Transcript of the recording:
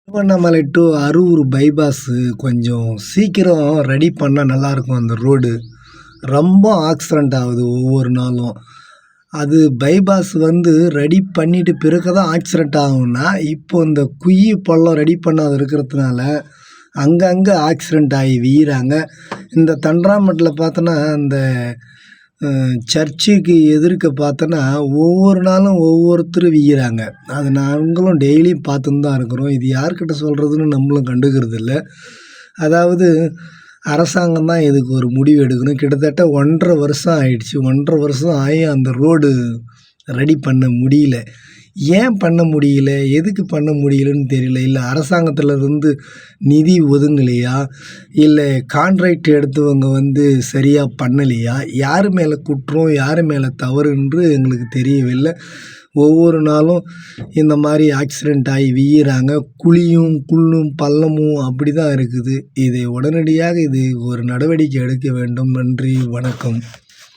Tiruvannamalai to Arur bypass கொஞ்சம் சீக்கிரம் ready பண்ணால் நல்லாயிருக்கும். அந்த ரோடு ரொம்ப ஆக்சிடெண்ட் ஆகுது ஒவ்வொரு நாளும். அது பைபாஸ் ரெடி பண்ணிட்டு பிறகு தான் ஆக்சிடெண்ட் ஆகும்னா, இப்போ இந்த குழி பள்ளம் ரெடி பண்ணாத இருக்கிறதுனால அங்கங்கே ஆக்சிடெண்ட் ஆகி வீழ்றாங்க. இந்த தண்டராம்பட்டில் பார்த்தோன்னா, இந்த சர்ச்சுக்கு எதிர்க்க பார்த்தோன்னா, ஒவ்வொரு நாளும் ஒவ்வொருத்தர் வீழ்றாங்க. அது நாங்களும் டெய்லியும் பார்த்துன்னு தான் இருக்கிறோம். இது யார்கிட்ட சொல்கிறதுன்னு நம்மளும் கண்டுக்கிறது இல்ல. அதாவது அரசாங்கம் தான் இதுக்கு ஒரு முடிவு எடுக்கணும். கிட்டத்தட்ட 1½ வருஷம் ஆயிடுச்சு. 1½ வருஷம் ஆகியும் அந்த ரோடு ரெடி பண்ண முடியல. ஏன் பண்ண முடியல? எதுக்கு பண்ண முடியலன்னு தெரியல. இல்லை அரசாங்கத்திலருந்து நிதி ஒதுங்கலையா? இல்லை கான்ட்ராக்ட் எடுத்தவங்க சரியாக பண்ணலையா? யார் மேலே குற்றம், யார் மேலே தவறுன்று எங்களுக்கு தெரியவில்லை. ஒவ்வொரு நாளும் இந்த மாதிரி ஆக்சிடெண்ட் ஆகி வீழ்றாங்க. குழியும் குள்ளும் பள்ளமும் அப்படி தான் இருக்குது. இதை உடனடியாக ஒரு நடவடிக்கை எடுக்க வேண்டும். நன்றி, வணக்கம்.